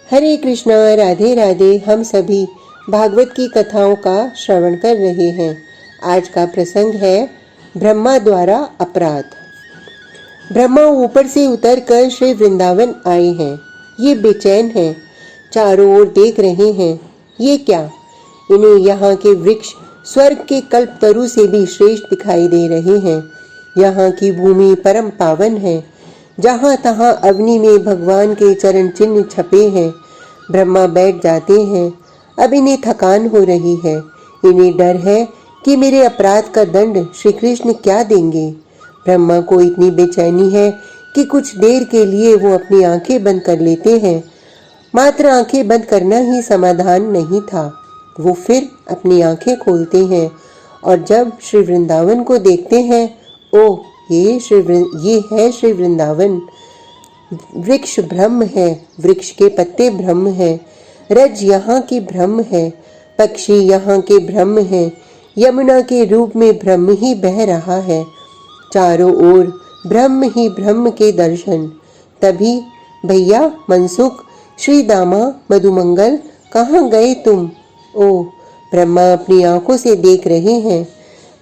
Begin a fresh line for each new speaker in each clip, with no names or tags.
हरे कृष्णा, राधे राधे। हम सभी भागवत की कथाओं का श्रवण कर रहे हैं। आज का प्रसंग है ब्रह्मा द्वारा अपराध। ब्रह्मा ऊपर से उतरकर श्री वृंदावन आए हैं। ये बेचैन हैं, चारों ओर देख रहे हैं। ये क्या, इन्हें यहाँ के वृक्ष स्वर्ग के कल्पतरु से भी श्रेष्ठ दिखाई दे रहे हैं। यहाँ की भूमि परम पावन है, जहाँ तहाँ अग्नि में भगवान के चरण चिन्ह छपे हैं। ब्रह्मा बैठ जाते हैं। अब इन्हें थकान हो रही है। इन्हें डर है कि मेरे अपराध का दंड श्री कृष्ण क्या देंगे। ब्रह्मा को इतनी बेचैनी है कि कुछ देर के लिए वो अपनी आंखें बंद कर लेते हैं। मात्र आंखें बंद करना ही समाधान नहीं था। वो फिर अपनी आंखें खोलते हैं और जब श्री वृंदावन को देखते हैं, ओह, ये है श्री वृंदावन। वृक्ष ब्रह्म है, वृक्ष के पत्ते ब्रह्म है, रज यहाँ की ब्रह्म है, पक्षी यहाँ के ब्रह्म है, यमुना के रूप में ब्रह्म ही बह रहा है। चारों ओर ब्रह्म ही ब्रह्म के दर्शन। तभी भैया मनसुख, श्री दामा, मधुमंगल, कहाँ गए तुम? ओ, ब्रह्मा अपनी आंखों से देख रहे हैं।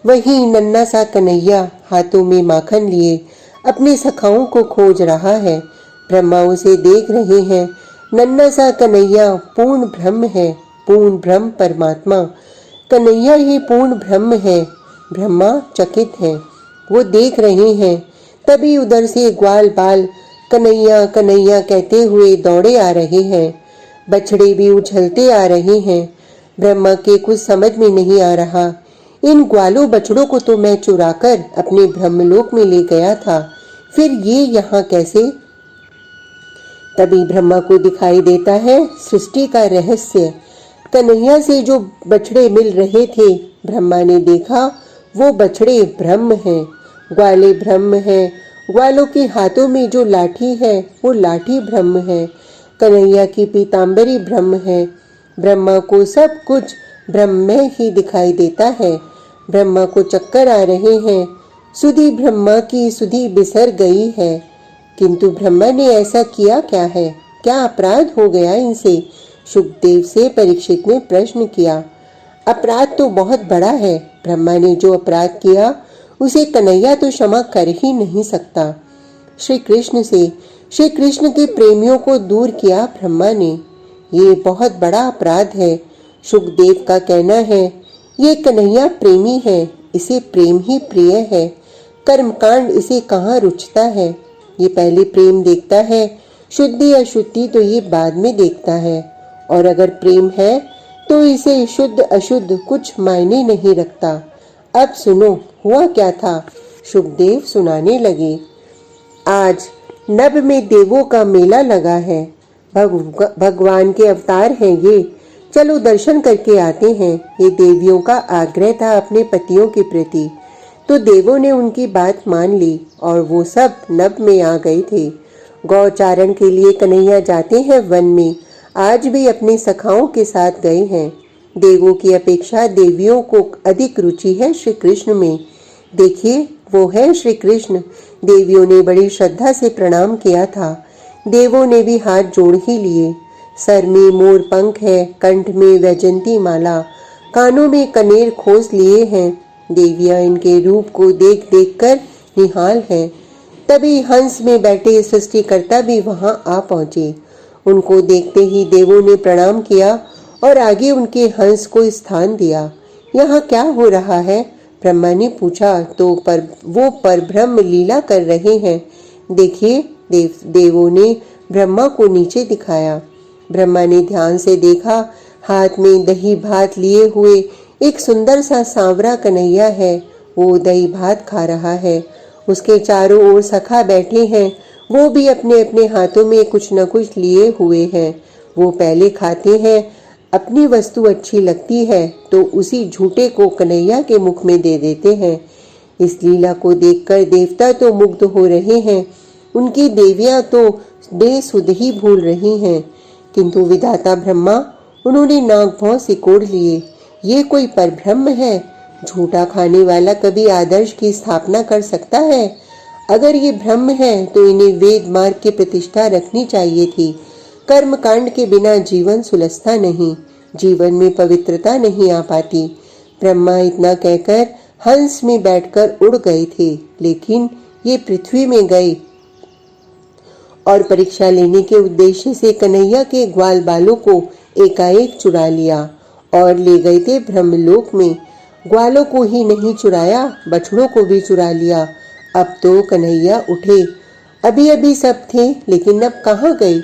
वहीं नन्ना सा कन्हैया हाथों में माखन लिए अपने सखाओं को खोज रहा है। ब्रह्मा उसे देख रहे हैं। नन्ना सा कन्हैया पूर्ण ब्रह्म है, पूर्ण ब्रह्म परमात्मा। कन्हैया ही पूर्ण ब्रह्म है। ब्रह्मा चकित है, वो देख रहे हैं। तभी उधर से ग्वाल बाल कन्हैया कन्हैया कहते हुए दौड़े आ रहे हैं। बछड़े भी उछलते आ रहे हैं। ब्रह्मा के कुछ समझ में नहीं आ रहा। इन ग्वालों बछड़ों को तो मैं चुराकर अपने ब्रह्मलोक में ले गया था, फिर ये यहाँ कैसे? तभी ब्रह्मा को दिखाई देता है सृष्टि का रहस्य। कन्हैया से जो बछड़े मिल रहे थे, ब्रह्मा ने देखा वो बछड़े ब्रह्म हैं, ग्वाले ब्रह्म हैं। ग्वालों के हाथों में जो लाठी है वो लाठी ब्रह्म है। कन्हैया की पीतांबरी ब्रह्म है। ब्रह्मा को सब कुछ ब्रह्म ही दिखाई देता है। ब्रह्मा को चक्कर आ रहे हैं। सुधि ब्रह्मा की सुधि बिसर गई है। किंतु ब्रह्मा ने ऐसा किया क्या है? क्या अपराध हो गया इनसे? शुकदेव से परीक्षित ने प्रश्न किया। अपराध तो बहुत बड़ा है। ब्रह्मा ने जो अपराध किया उसे कन्हैया तो क्षमा कर ही नहीं सकता। श्री कृष्ण से, श्री कृष्ण के प्रेमियों को दूर किया ब्रह्मा ने। ये बहुत बड़ा अपराध है। शुकदेव का कहना है, ये कन्हैया प्रेमी है, इसे प्रेम ही प्रिय है। कर्मकांड इसे कहाँ रुचता है। ये पहले प्रेम देखता है, शुद्धि अशुद्धि तो ये बाद में देखता है। और अगर प्रेम है तो इसे शुद्ध अशुद्ध कुछ मायने नहीं रखता। अब सुनो हुआ क्या था। शुकदेव सुनाने लगे। आज नभ में देवों का मेला लगा है। भगवान के अवतार हैं ये। चलो दर्शन करके आते हैं। ये देवियों का आग्रह था अपने पतियों के प्रति, तो देवों ने उनकी बात मान ली और वो सब नभ में आ गए थे। गौचारण के लिए कन्हैया जाते हैं वन में। आज भी अपने सखाओं के साथ गए हैं। देवों की अपेक्षा देवियों को अधिक रुचि है श्री कृष्ण में। देखिए वो है श्री कृष्ण। देवियों ने बड़ी श्रद्धा से प्रणाम किया था। देवों ने भी हाथ जोड़ ही लिए। सर में मोर पंख है, कंठ में वैजंती माला, कानों में कनेर खोस लिए हैं। देवियां इनके रूप को देख देख कर निहाल हैं। तभी हंस में बैठे सृष्टिकर्ता भी वहां आ पहुंचे। उनको देखते ही देवों ने प्रणाम किया और आगे उनके हंस को स्थान दिया। यहाँ क्या हो रहा है? ब्रह्मा ने पूछा तो वो परब्रह्म लीला कर रहे हैं। देखिए, देवों ने ब्रह्मा को नीचे दिखाया। ब्रह्मा ने ध्यान से देखा। हाथ में दही भात लिए हुए एक सुंदर सा सांवरा कन्हैया है। वो दही भात खा रहा है। उसके चारों ओर सखा बैठे हैं। वो भी अपने अपने हाथों में कुछ न कुछ लिए हुए हैं। वो पहले खाते हैं। अपनी वस्तु अच्छी लगती है तो उसी झूठे को कन्हैया के मुख में दे देते हैं। इस लीला को देखकर देवता तो मुग्ध हो रहे हैं। उनकी देवियां तो बेसुध ही भूल रही हैं। किंतु विधाता ब्रह्मा, उन्होंने नाक भौं सिकोड़ लिए। ये कोई परब्रह्म है? झूठा खाने वाला कभी आदर्श की स्थापना कर सकता है? अगर ये ब्रह्म है तो इन्हें वेद मार्ग की प्रतिष्ठा रखनी चाहिए थी। कर्म कांड के बिना जीवन सुलझता नहीं, जीवन में पवित्रता नहीं आ पाती। ब्रह्मा इतना कहकर हंस में बैठकर उड़ गए थे, लेकिन ये पृथ्वी में गए और परीक्षा लेने के उद्देश्य से कन्हैया के ग्वाल बालों को एकाएक चुरा लिया और ले गए थे ब्रह्मलोक में। ग्वालों को ही नहीं चुराया, बछड़ों को भी चुरा लिया। अब तो कन्हैया उठे, अभी अभी सब थे, लेकिन अब कहाँ गए?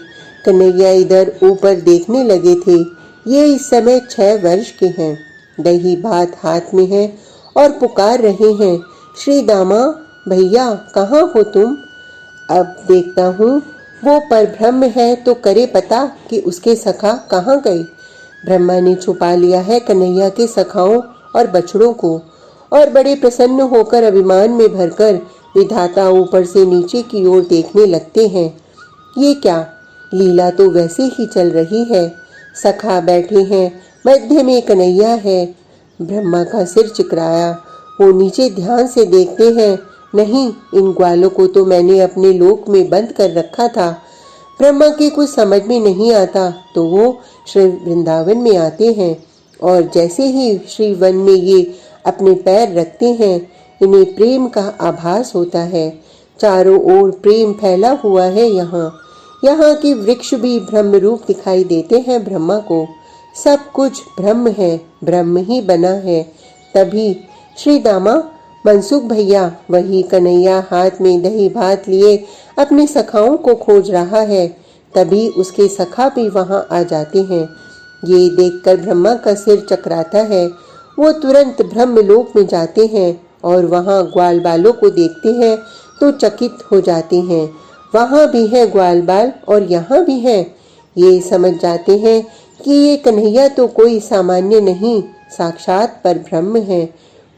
कन्हैया इधर ऊपर देखने लगे थे। ये इस समय 6 वर्ष के हैं, दही भात हाथ में है और पुकार रहे हैं, श्री दामा भैया कहाँ हो तुम? अब देखता हूँ वो परब्रह्म है तो करे पता कि उसके सखा कहाँ गए। ब्रह्मा ने छुपा लिया है कन्हैया के सखाओं और बछड़ों को, और बड़े प्रसन्न होकर अभिमान में भरकर विधाता ऊपर से नीचे की ओर देखने लगते हैं। ये क्या लीला तो वैसे ही चल रही है, सखा बैठे हैं, मध्य में कन्हैया है। ब्रह्मा का सिर चिकराया, वो नीचे ध्यान से देखते हैं, नहीं, इन ग्वालों को तो मैंने अपने लोक में बंद कर रखा था। ब्रह्मा के कुछ समझ में नहीं आता तो वो श्री वृंदावन में आते हैं, और जैसे ही श्री वन में ये अपने पैर रखते हैं, इन्हें प्रेम का आभास होता है। चारों ओर प्रेम फैला हुआ है। यहाँ के वृक्ष भी ब्रह्म रूप दिखाई देते हैं ब्रह्मा को। सब कुछ ब्रह्म है, ब्रह्म ही बना है। तभी श्री दामा मनसुख भैया, वही कन्हैया हाथ में दही भात लिए अपने सखाओं को खोज रहा है। तभी उसके सखा भी वहां आ जाते हैं। ये देखकर ब्रह्मा का सिर चकराता है। वो तुरंत ब्रह्मलोक में जाते हैं और वहां ग्वाल बालों को देखते हैं तो चकित हो जाते हैं। वहां भी है ग्वाल बाल और यहाँ भी है। ये समझ जाते हैं कि ये कन्हैया तो कोई सामान्य नहीं, साक्षात परब्रह्म है।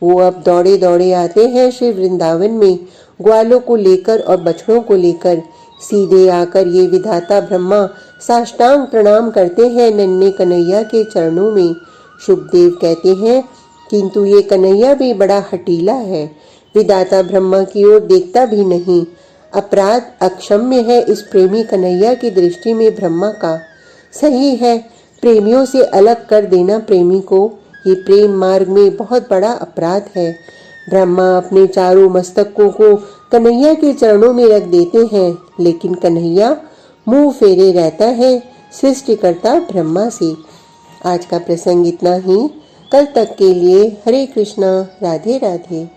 वो अब दौड़े दौड़े आते हैं श्री वृंदावन में, ग्वालों को लेकर और बछड़ों को लेकर। सीधे आकर ये विधाता ब्रह्मा साष्टांग प्रणाम करते हैं नन्हे कन्हैया के चरणों में। शुभदेव कहते हैं, किंतु ये कन्हैया भी बड़ा हठीला है, विधाता ब्रह्मा की ओर देखता भी नहीं। अपराध अक्षम्य है इस प्रेमी कन्हैया की दृष्टि में ब्रह्मा का। सही है, प्रेमियों से अलग कर देना प्रेमी को, ये प्रेम मार्ग में बहुत बड़ा अपराध है। ब्रह्मा अपने चारों मस्तकों को कन्हैया के चरणों में रख देते हैं, लेकिन कन्हैया मुंह फेरे रहता है सृष्टिकर्ता ब्रह्मा से। आज का प्रसंग इतना ही। कल तक के लिए हरे कृष्णा, राधे राधे।